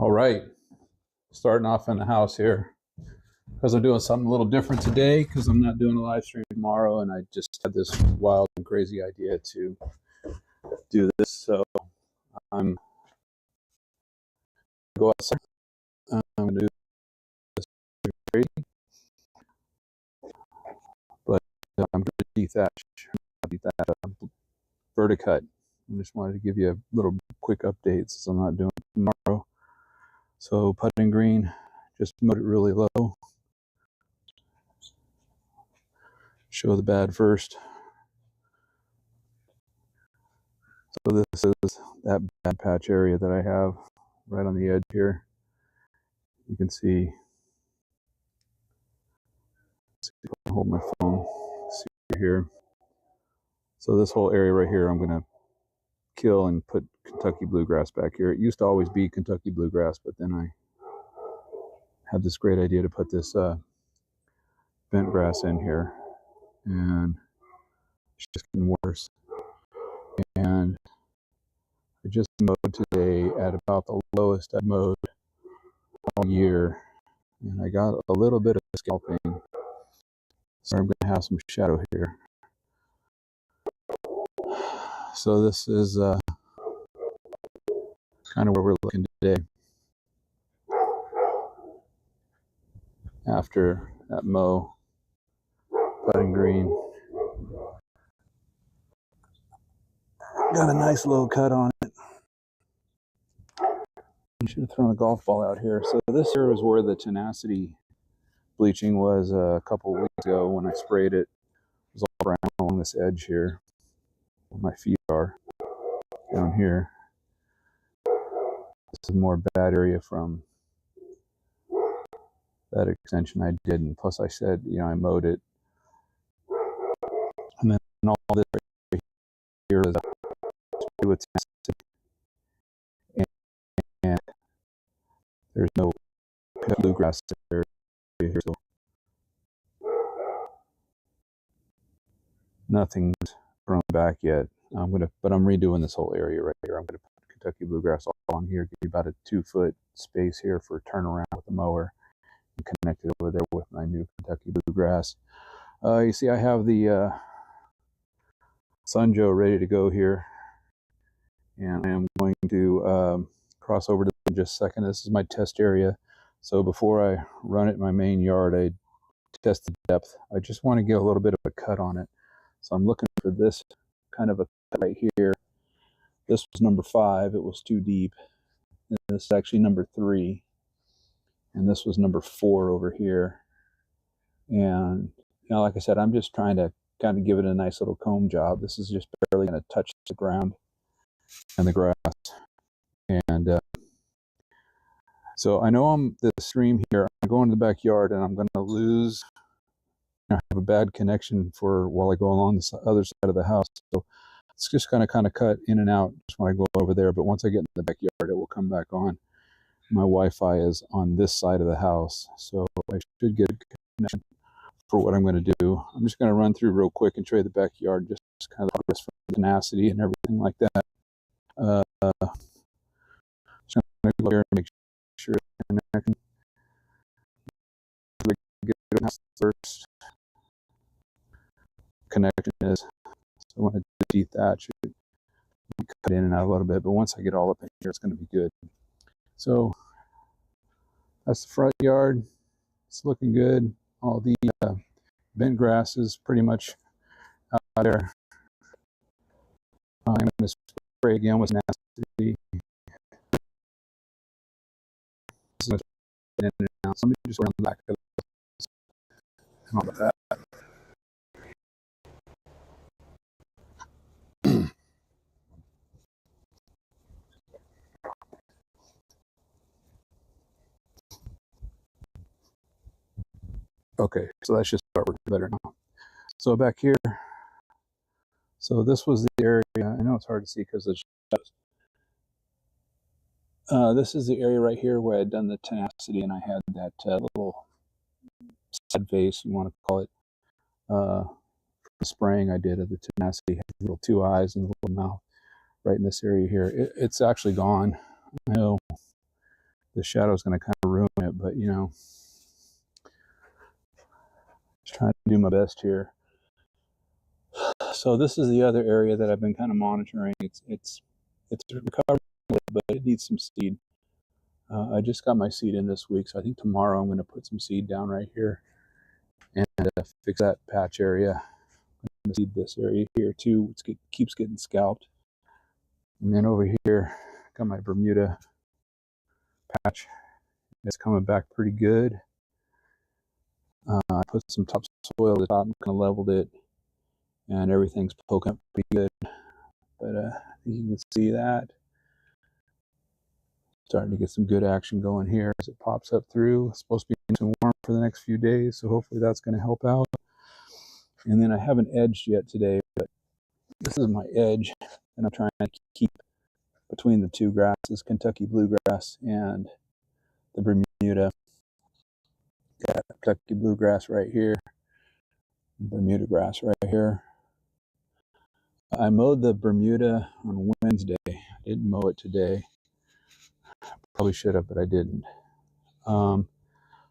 All right, starting off in the house here because I'm doing something a little different today because I'm not doing a live stream tomorrow, and I just had this wild and crazy idea to do this. So I'm gonna go outside. I'm gonna do this crazy, but I'm gonna dethatch verticut. I just wanted to give you a little quick update since I'm not doing it tomorrow. So putting green, just mode it really low. Show the bad first. So this is that bad patch area that I have right on the edge here. You can see, if I can hold my phone, see right here. So this whole area right here, I'm going to kill and put Kentucky bluegrass back here. It used to always be Kentucky bluegrass, but then I had this great idea to put this bent grass in here, and it's just getting worse. And I just mowed today at about the lowest I mowed all year, and I got a little bit of scalping, so I'm going to have some shadow here. So this is kind of where we're looking today after that mow, putting green. Got a nice little cut on it. I should have thrown a golf ball out here. So this here was where the tenacity bleaching was a couple of weeks ago when I sprayed it. It was all brown along this edge here where my feet are down here. This is more bad area from that extension I did, and plus I said, I mowed it, and then all this right here is with tenacity, and there's no bluegrass area here, so nothing's grown back yet. But I'm redoing this whole area right here. I'm gonna put Kentucky bluegrass all along here, give you about a 2-foot space here for turnaround with the mower, and connect it over there with my new Kentucky bluegrass. You see, I have the Sun Joe ready to go here, and I am going to cross over to in just a second. This is my test area. So before I run it in my main yard, I test the depth. I just want to get a little bit of a cut on it. So I'm looking for this kind of a cut right here. This was number 5. It was too deep. And this is actually number 3. And this was number 4 over here. And, like I said, I'm just trying to kind of give it a nice little comb job. This is just barely going to touch the ground and the grass. And so I know I'm the stream here. I'm going to the backyard, and I'm going to lose. I have a bad connection while I go along the other side of the house. So it's just kind of cut in and out just when I go over there. But once I get in the backyard, it will come back on. My Wi-Fi is on this side of the house, so I should get a connection for what I'm going to do. I'm just going to run through real quick and show you the backyard, just kind of progress for tenacity and everything like that. Just going to go here and make sure the connection. Get the first connection is. So I want to dethatch it, cut in and out a little bit, but once I get all up in here, it's going to be good. So that's the front yard. It's looking good. All the bent grass is pretty much out there. I'm going to spray again with nasty. So let me just run the back of this. How about that? Okay, so that should start working better now. So back here, so this was the area. I know it's hard to see because of the shadows. This is the area right here where I had done the tenacity, and I had that little side face, you want to call it, the spraying I did of the tenacity. Had little 2 eyes and a little mouth right in this area here. It's actually gone. I know the shadow is going to kind of ruin it, but you know, just trying to do my best here. So this is the other area that I've been kind of monitoring. It's recovered, but it needs some seed. I just got my seed in this week, so I think tomorrow I'm going to put some seed down right here and fix that patch area. I'm going to seed this area here too. It keeps getting scalped. And then over here, got my Bermuda patch. It's coming back pretty good. I put some topsoil at the top and kind of leveled it, and everything's poking up pretty good. But I think you can see that. Starting to get some good action going here as it pops up through. It's supposed to be some warm for the next few days, so hopefully that's going to help out. And then I haven't edged yet today, but this is my edge, and I'm trying to keep between the two grasses, Kentucky bluegrass and the Bermuda. Got Kentucky bluegrass right here, Bermuda grass right here. I mowed the Bermuda on Wednesday. I didn't mow it today. Probably should have, but I didn't.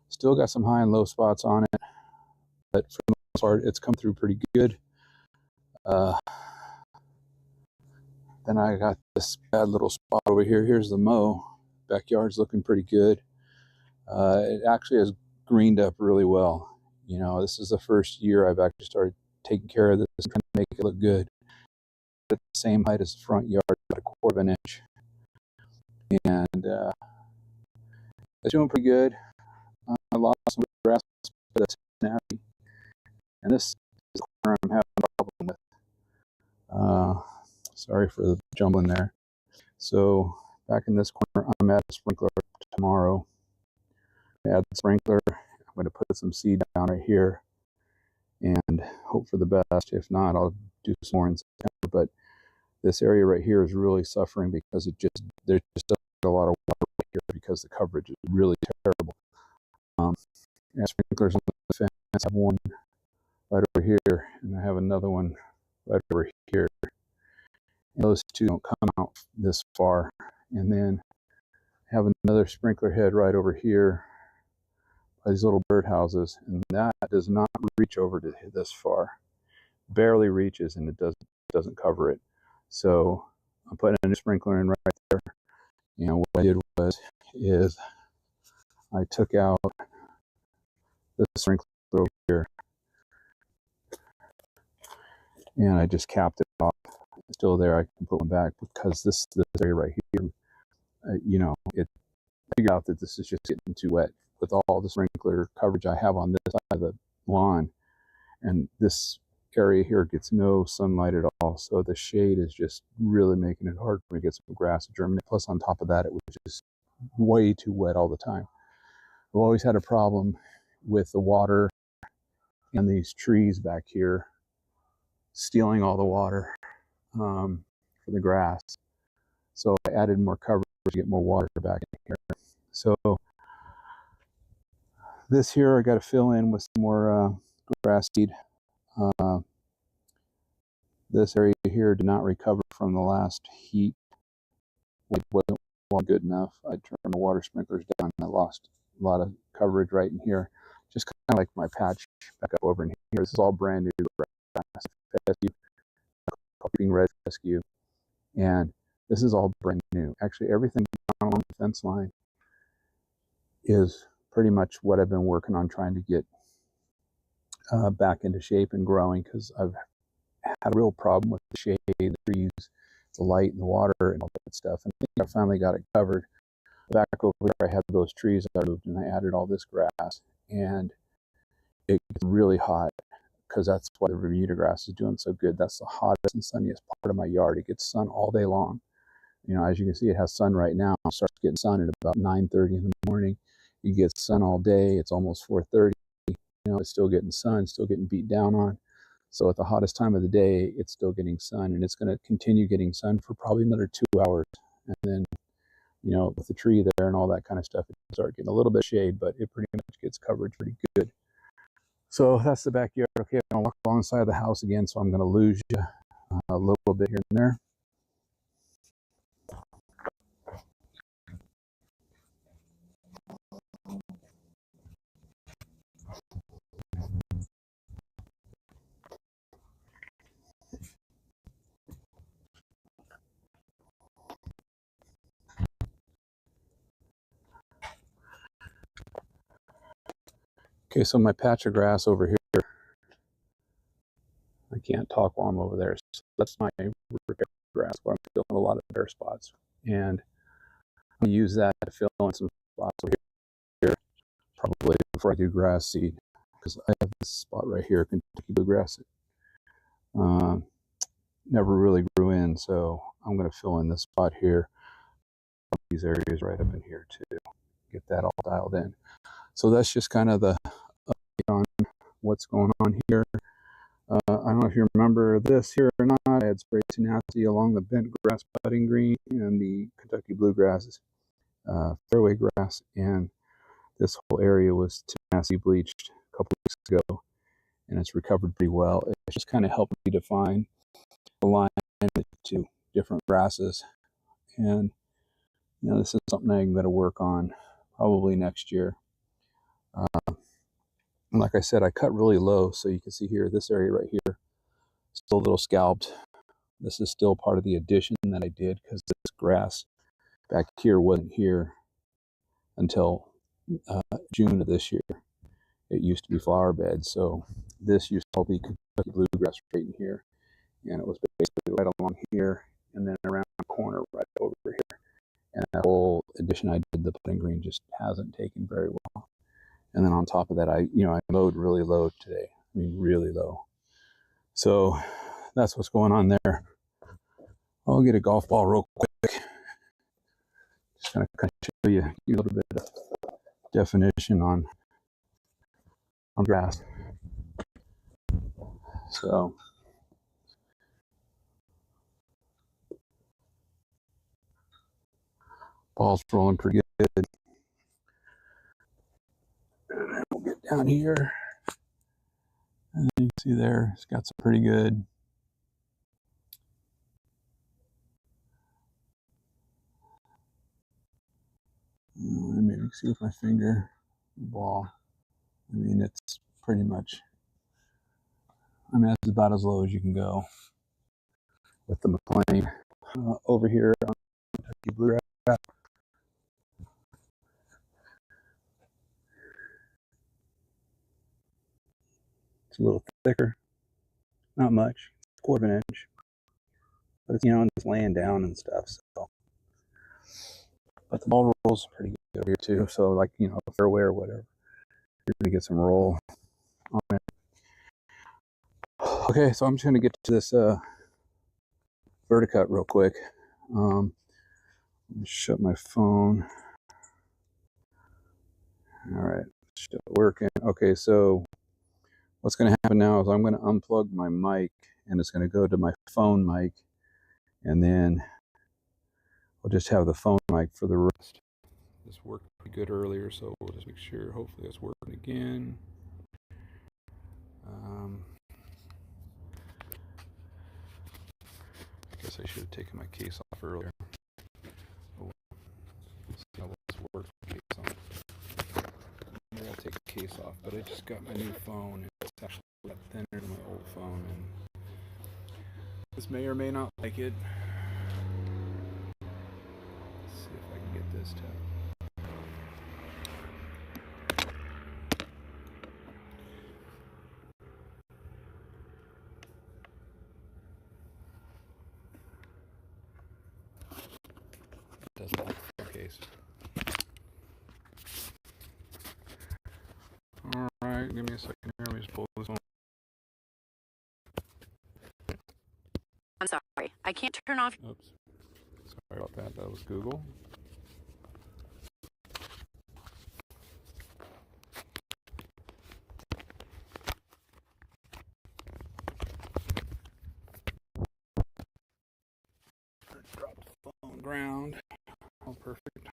Still got some high and low spots on it, but for the most part, it's come through pretty good. Then I got this bad little spot over here. Here's the mow. Backyard's looking pretty good. It actually has greened up really well. You know, this is the first year I've actually started taking care of this and trying to make it look good. At the same height as the front yard, about 1/4 of an inch. And it's doing pretty good. I lost some grass, but that's snappy. And this is the corner I'm having a problem with. Sorry for the jumbling there. So back in this corner, I'm at a sprinkler tomorrow. Add the sprinkler. I'm going to put some seed down right here and hope for the best. If not, I'll do some more in September. But this area right here is really suffering because there's just a lot of water right here because the coverage is really terrible. Sprinklers on the fence. I have one right over here, and I have another one right over here. And those two don't come out this far. And then I have another sprinkler head right over here by these little birdhouses, and that does not reach over to this far. Barely reaches, and it doesn't cover it. So I'm putting a new sprinkler in right there. And what I did is I took out the sprinkler over here, and I just capped it off. It's still there. I can put one back because this area right here, you know, I figured out that this is just getting too wet with all the sprinkler coverage I have on this side of the lawn, and this area here gets no sunlight at all, so the shade is just really making it hard for me to get some grass to germinate. Plus, on top of that, it was just way too wet all the time. I've always had a problem with the water and these trees back here stealing all the water for the grass. So I added more coverage to get more water back in here. So this here I got to fill in with some more grass seed. This area here did not recover from the last heat. It wasn't good enough. I turned my water sprinklers down and I lost a lot of coverage right in here. Just kind of like my patch back up over in here. This is all brand new grass, red fescue, and this is all brand new. Actually, everything along the fence line is pretty much what I've been working on trying to get back into shape and growing, because I've had a real problem with the shade, the trees, the light, and the water, and all that stuff. And I think I finally got it covered. Back over where I had those trees I moved, and I added all this grass, and it gets really hot because that's why the Bermuda grass is doing so good. That's the hottest and sunniest part of my yard. It gets sun all day long. You know, as you can see, it has sun right now. It starts getting sun at about 9:30 in the morning. You get sun all day. It's almost 4:30. You know, it's still getting sun, still getting beat down on. So at the hottest time of the day, it's still getting sun, and it's going to continue getting sun for probably another 2 hours. And then, you know, with the tree there and all that kind of stuff, it starts getting a little bit of shade, but it pretty much gets coverage pretty good. So that's the backyard. Okay, I'm going to walk alongside the house again, so I'm going to lose you a little bit here and there. Okay, so my patch of grass over here, I can't talk while I'm over there. So that's my grass, where I'm filling a lot of bare spots. And I'm going to use that to fill in some spots over here, probably before I do grass seed, because I have this spot right here, Kentucky bluegrass. Never really grew in, so I'm going to fill in this spot here, these areas right up in here too, get that all dialed in. So that's just kind of the update on what's going on here. I don't know if you remember this here or not. I had sprayed tenacity along the bent grass putting green and the Kentucky bluegrasses, fairway grass, and this whole area was tenacity bleached a couple of weeks ago, and it's recovered pretty well. It just kind of helped me define the line to different grasses, and you know, this is something I'm going to work on probably next year. And like I said, I cut really low, so you can see here, this area right here, still a little scalped. This is still part of the addition that I did, because this grass back here wasn't here until June of this year. It used to be flower beds, so this used to all be Kentucky bluegrass right in here, and it was basically right along here, and then around the corner right over here. And that whole addition I did, the putting green, just hasn't taken very well. And then on top of that, I mowed really low today. I mean, really low. So that's what's going on there. I'll get a golf ball real quick. Just kind of show you a little bit of definition on grass. So ball's rolling pretty good. And then we'll get down here. And you can see there, it's got some pretty good. Maybe see with my finger, ball. I mean, it's pretty much, that's about as low as you can go with the McLean. Over here on Kentucky bluegrass, it's a little thicker, not much, it's a quarter of an inch, but it's, it's laying down and stuff. So, but the ball rolls pretty good over here too. So, like, a fairway or whatever, you're gonna get some roll on it. Okay, so I'm just gonna get to this verticut real quick. Shut my phone. All right, still working. Okay, so what's going to happen now is I'm going to unplug my mic, and it's going to go to my phone mic, and then I'll just have the phone mic for the rest. This worked pretty good earlier, so we'll just make sure. Hopefully it's working again. I guess I should have taken my case off earlier. Oh, let's see how this works. Case on. Maybe I'll take the case off, but I just got my new phone, and it's actually a lot thinner than my old phone, and this may or may not like it. Let's see if I can get this to. It does like the case. Alright, give me a second here. Let me just pull this one. I'm sorry, I can't turn off. Oops. Sorry about that. That was Google. Drop the phone on the ground. Oh, perfect.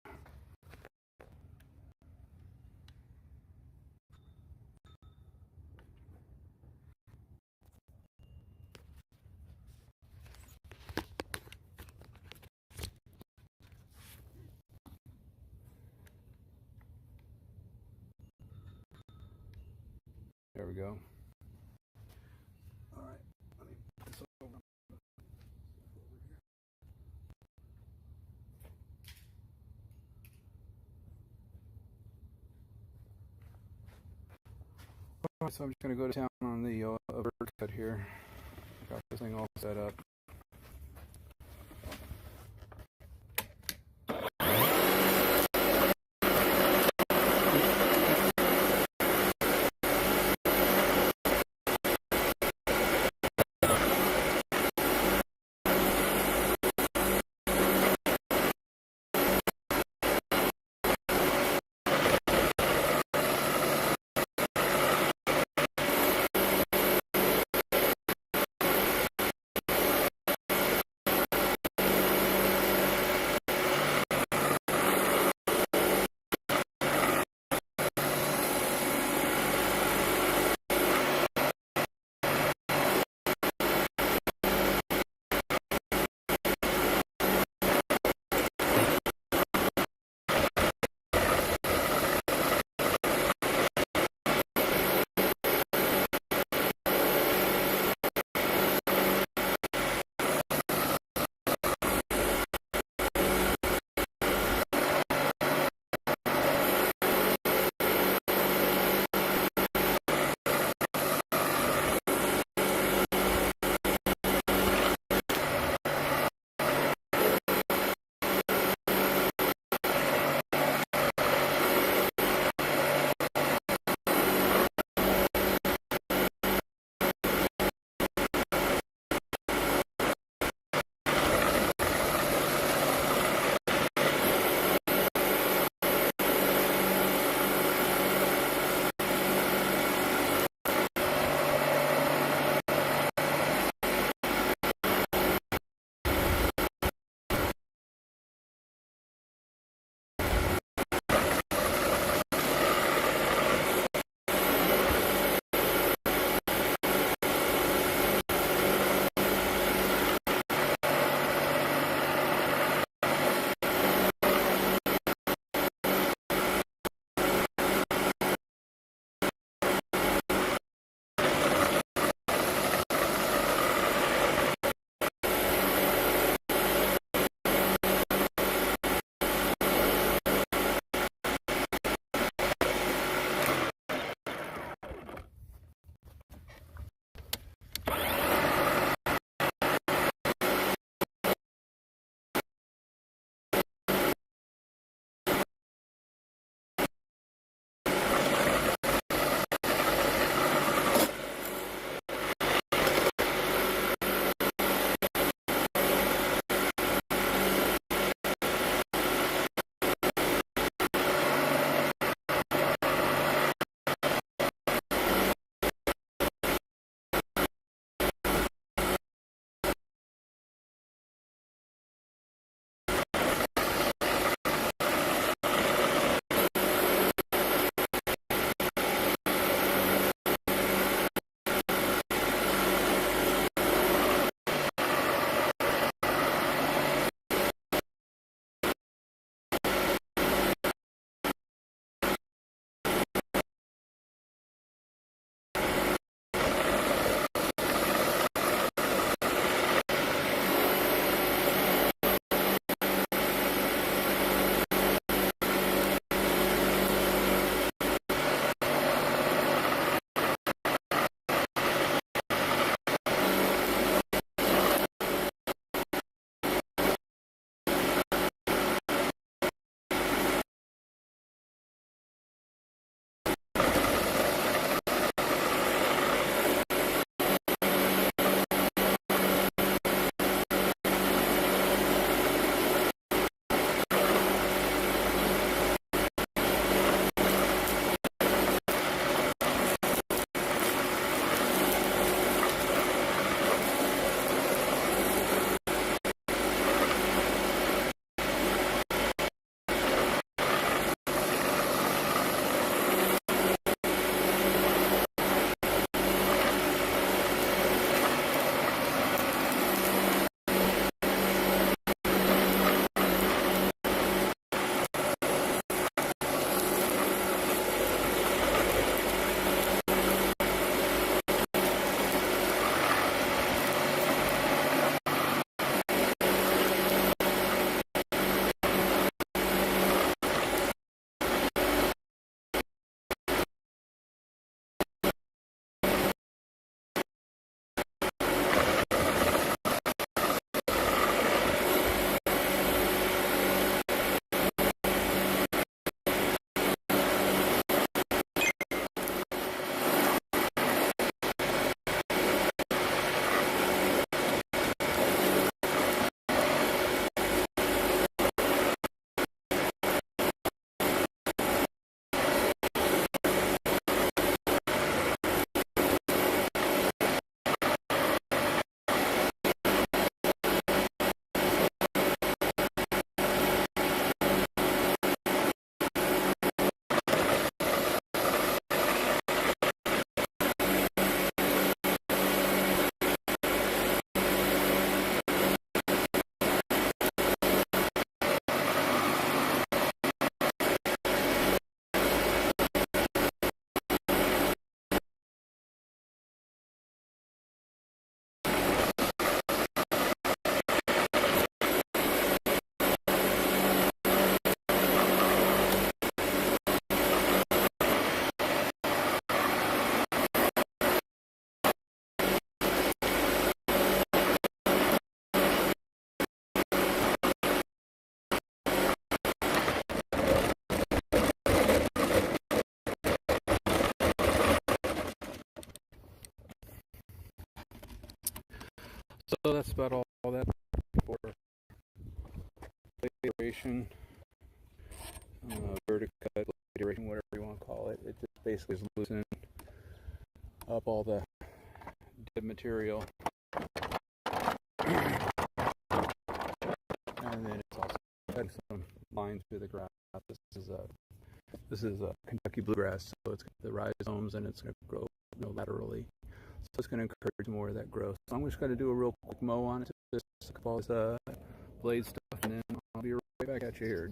There we go. All right. Let me put this over. So I'm just going to go to town on the verticut here. Got this thing all set up. So that's about all that for iteration, verticut, iteration, whatever you want to call it. It just basically is loosening up all the dead material. And then it's also cutting some lines through the grass. This is a Kentucky bluegrass, so it's got the rhizomes and it's going to grow laterally. So it's going to encourage more of that growth. So I'm just going to do a real quick mow on it, just all this blade stuff, and then I'll be right back at you here.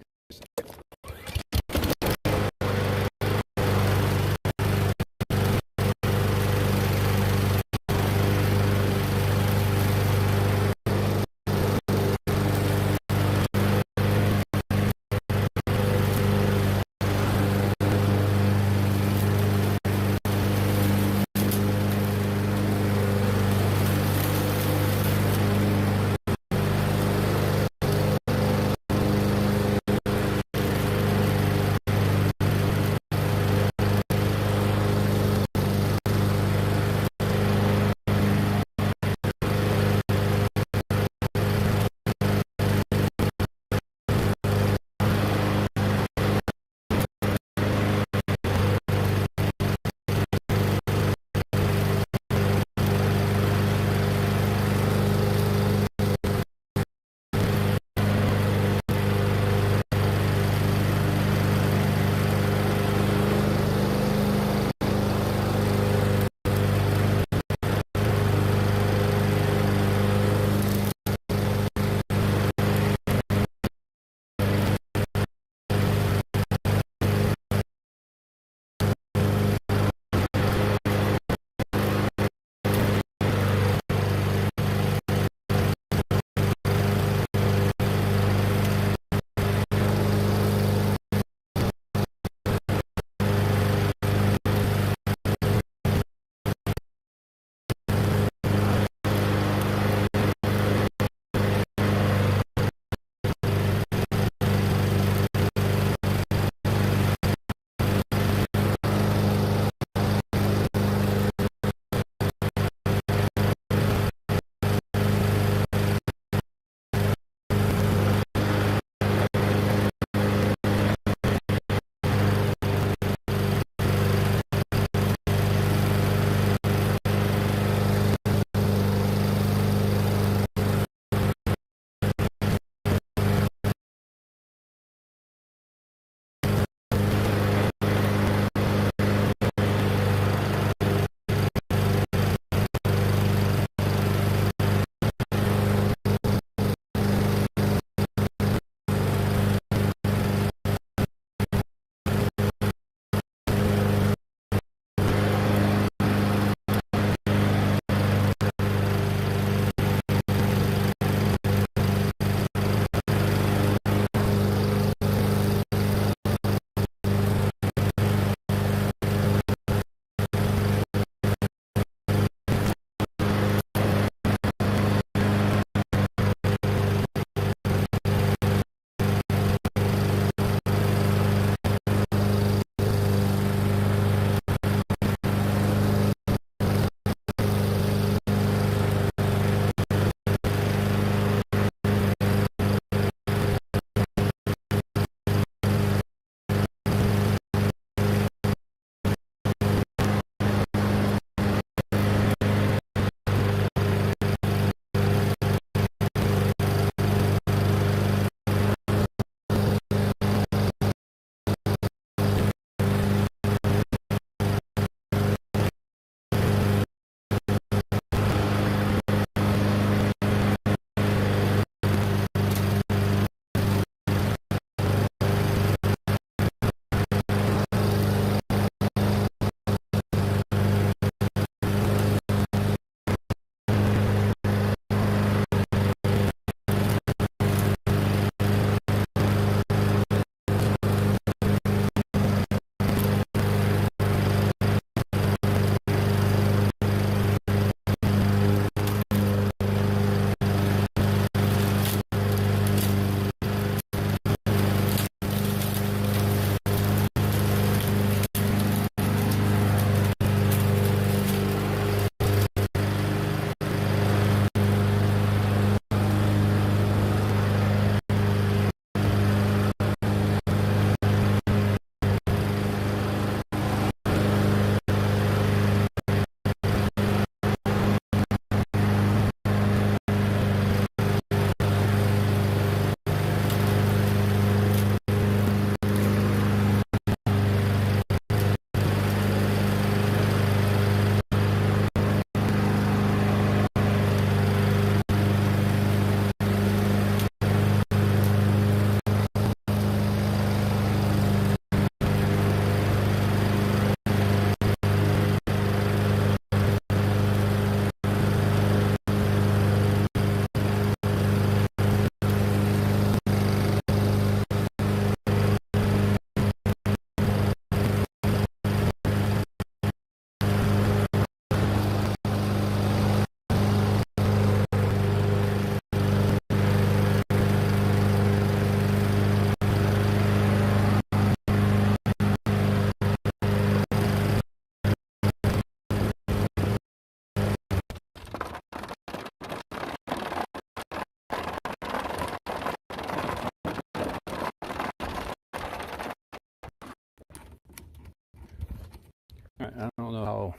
I don't know how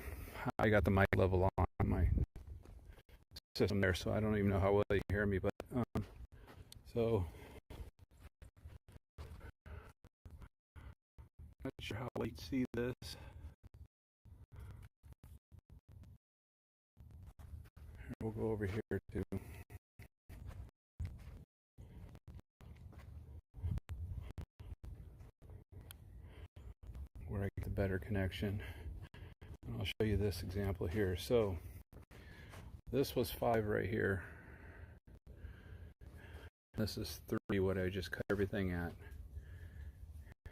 I got the mic level on my system there, so I don't even know how well you can hear me, but so not sure how well you can see this. We'll go over here to where I get the better connection. And I'll show you this example here. So this was 5 right here. This is 3, what I just cut everything at.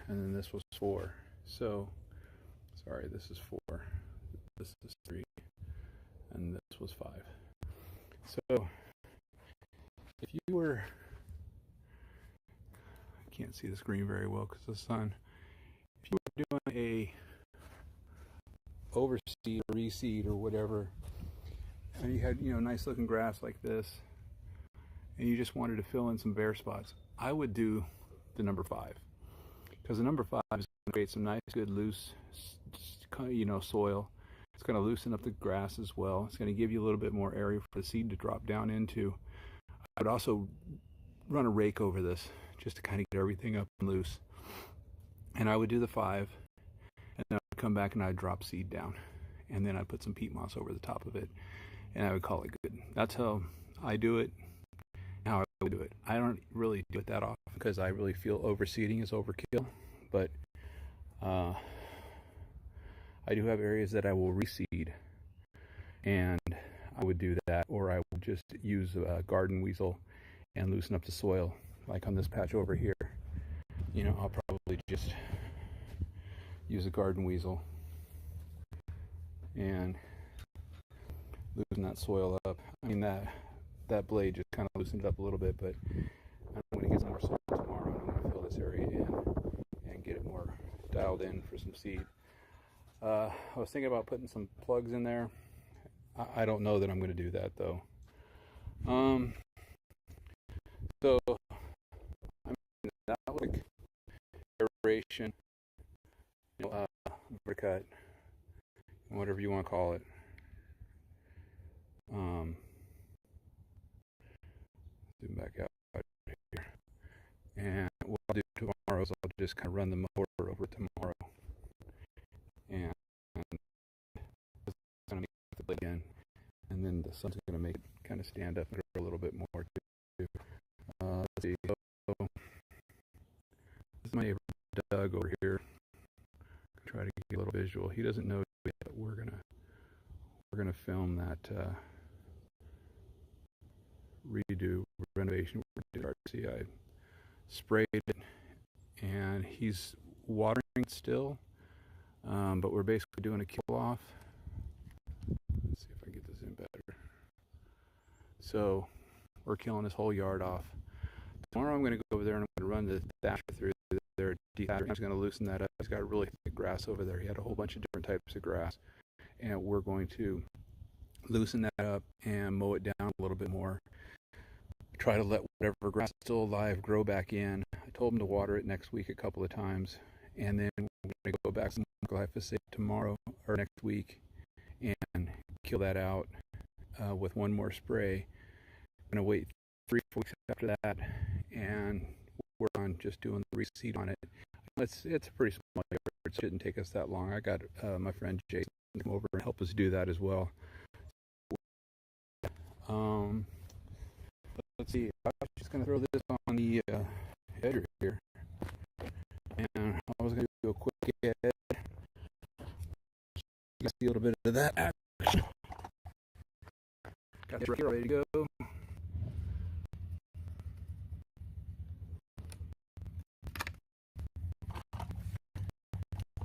And then this was 4. So, sorry, this is 4. This is 3. And this was 5. So, if you were, I can't see the screen very well because of the sun. If you were doing a overseed or reseed or whatever, and you had, nice looking grass like this, and you just wanted to fill in some bare spots, I would do the number 5, because the number 5 is going to create some nice, good, loose, soil. It's going to loosen up the grass as well. It's going to give you a little bit more area for the seed to drop down into. I would also run a rake over this just to kind of get everything up and loose. And I would do the 5, and then I'd come back and I'd drop seed down, and then I'd put some peat moss over the top of it, and I would call it good. That's how I do it, how I would do it. I don't really do it that often because I really feel overseeding is overkill, but I do have areas that I will reseed, and I would do that, or I would just use a garden weasel and loosen up the soil, like on this patch over here. I'll probably just use a garden weasel and loosen that soil up. I mean, that blade just kind of loosened it up a little bit, but I'm going to get some more soil tomorrow, and I'm going to fill this area in and get it more dialed in for some seed. I was thinking about putting some plugs in there. I don't know that I'm going to do that, though. So, that was like aeration, verticut, whatever you want to call it. Zoom back out here. And what I'll do tomorrow is I'll just kind of run the mower over tomorrow. And it's going to make the blade again. And then the sun's going to make it kind of stand up and grow a little bit more too. Let's see. So, this is my neighbor Doug over here. Try to get a little visual. He doesn't know yet, but we're gonna film that renovation. See, I sprayed it, and he's watering it still, but we're basically doing a kill off. Let's see if I get this in better. So we're killing this whole yard off. Tomorrow I'm going to go over there and I'm going to run the thatcher through there. I'm going to loosen that up. He's got really thick grass over there. He had a whole bunch of different types of grass, and we're going to loosen that up and mow it down a little bit more. Try to let whatever grass is still alive grow back in. I told him to water it next week a couple of times, and then we're going to go back to glyphosate tomorrow or next week and kill that out with one more spray. I'm going to wait 3 weeks after that and work on just doing the reseed on it. It's a pretty small yard. It shouldn't take us that long. I got my friend Jason to come over and help us do that as well. Let's see. I'm just going to throw this on the header here, and I was going to do a quick edit. You can see a little bit of that action. Got it ready to go.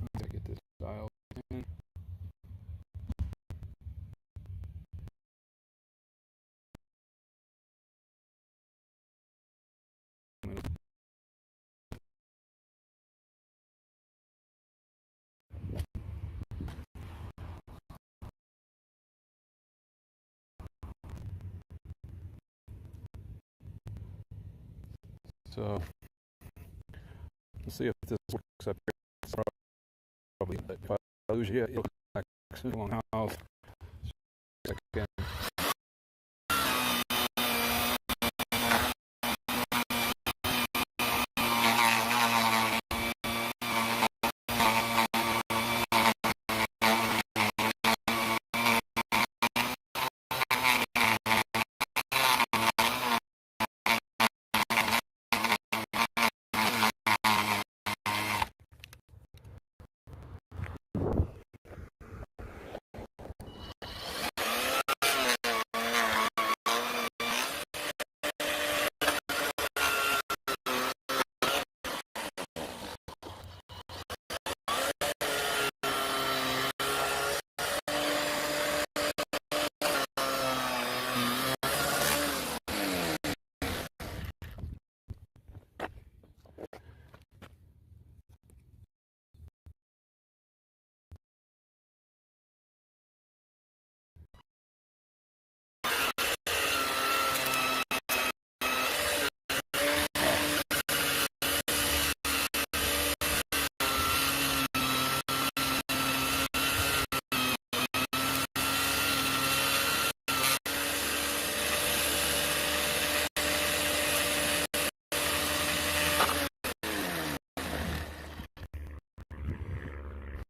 Let's get this dialed in. So let's see if this works up here. Probably, but if I lose you, it'll Long house. Second.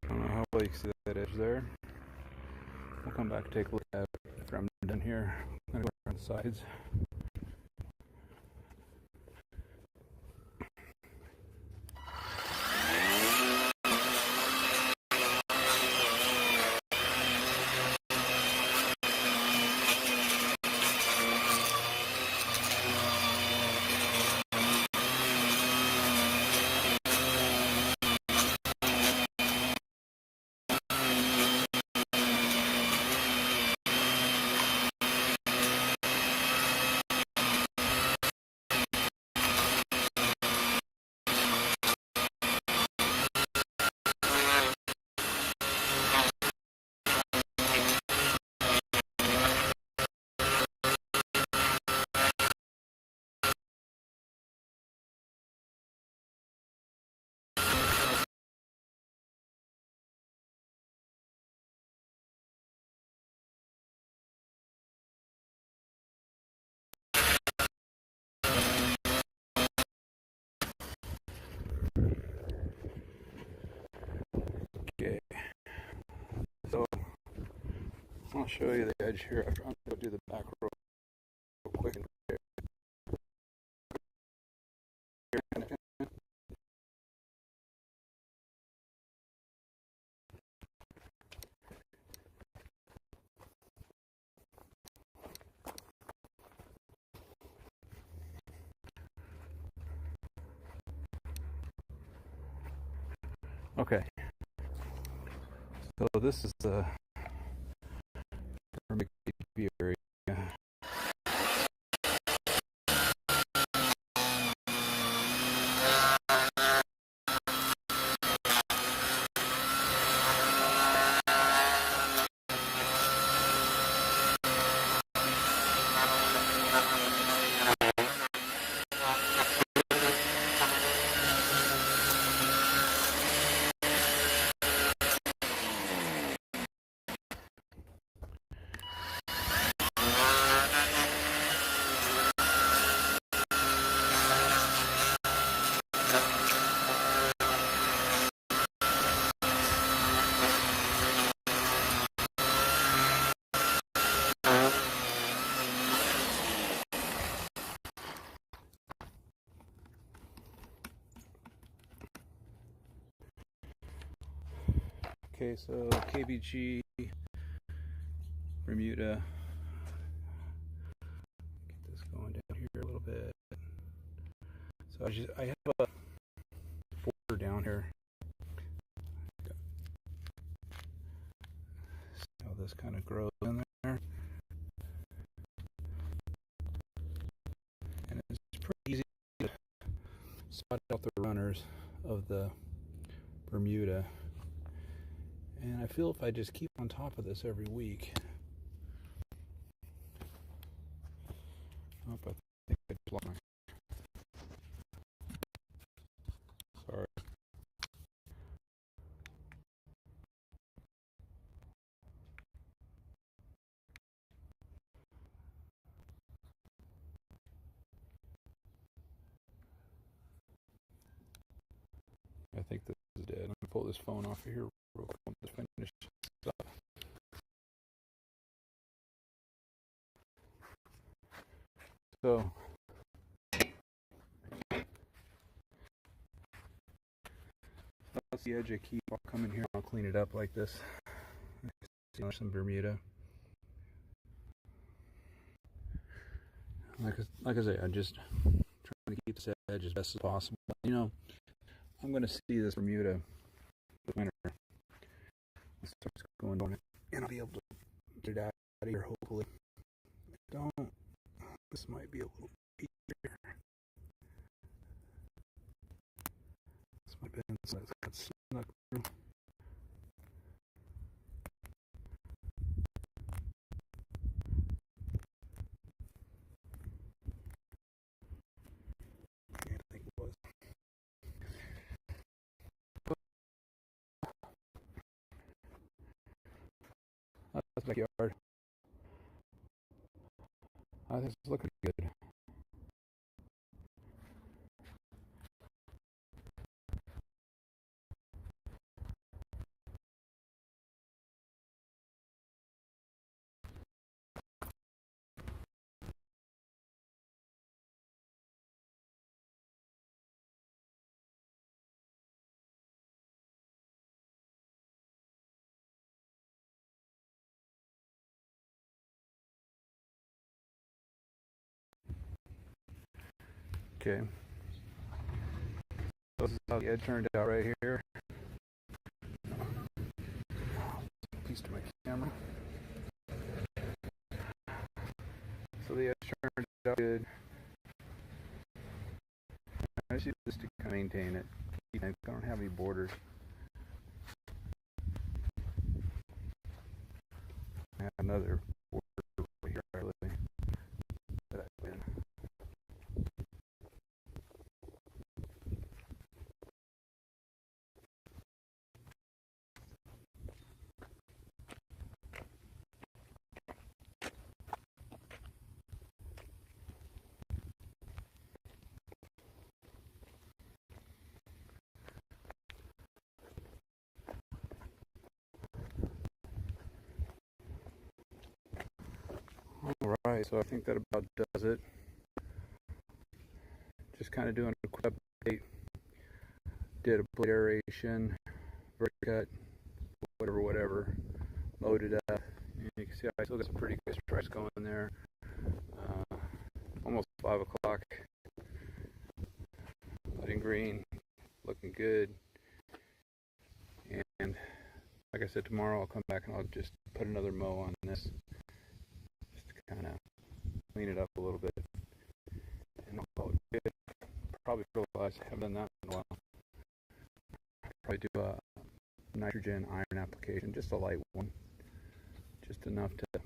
I don't know how well you can see that edge there. We'll come back and take a look at it after I'm done here. I'm going to go around the sides. Okay, so I'll show you the edge here after I'm going to do the back row real quick. Okay, so this is the view area. Okay, so KVG, Bermuda. Get this going down here a little bit. So I have a border down here. See how this kind of grows in there. And it's pretty easy to spot out the runners of the Bermuda. And I feel if I just keep on top of this every week. Oh, I think I just lost my this phone off of here real quick to finish stuff. So that's the edge I keep. I'll come in here and I'll clean it up like this. Some Bermuda. Like I say, I'm just trying to keep this edge as best as possible. You know, I'm going to see this Bermuda this winter. It starts going on it, and I'll be able to get it out of here, hopefully. If I don't, this might be a little easier. This might have been so it's got snuck through. Yeah, I think it was. That's the backyard. I think it's looking good. Okay. So this is how the edge turned out right here. Piece to my camera. So the edge turned out good. I just use this to kind of maintain it. I don't have any borders. I have another border right here, really, that I put in. Alright, so I think that about does it. Just kind of doing a quick update. Did a blade aeration, verticut, whatever, loaded up. And you can see I still got some pretty good strikes going there. Almost 5 o'clock. Letting green, looking good. And like I said, tomorrow I'll come back and I'll just put another mow on this. Just to kind of clean it up a little bit. And I'll call it good. Probably realize I haven't done that in a while. Probably do a nitrogen iron application, just a light one. Just enough to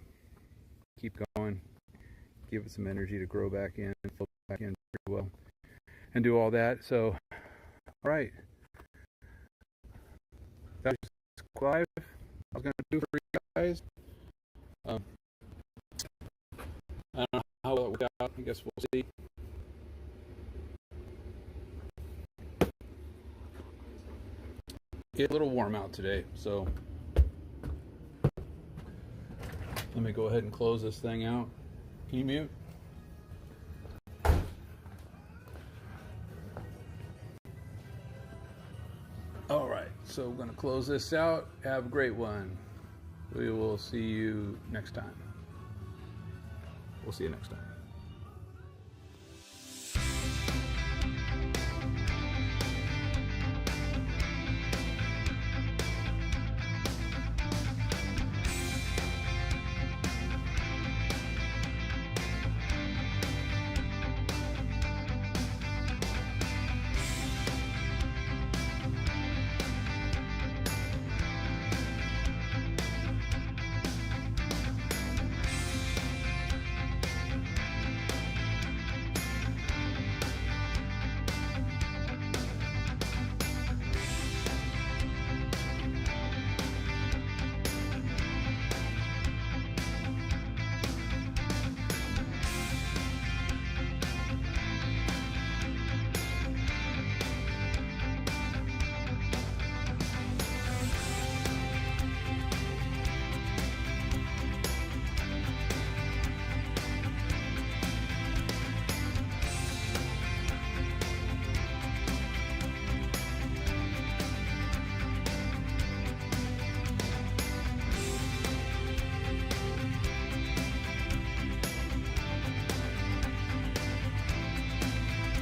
keep going, give it some energy to grow back in, fill back in pretty well, and do all that. So, all right. That's live. I was going to do for you guys. I don't know how it worked out. I guess we'll see. It's a little warm out today, so let me go ahead and close this thing out. Can you mute? All right, so we're going to close this out. Have a great one. We will see you next time. We'll see you next time.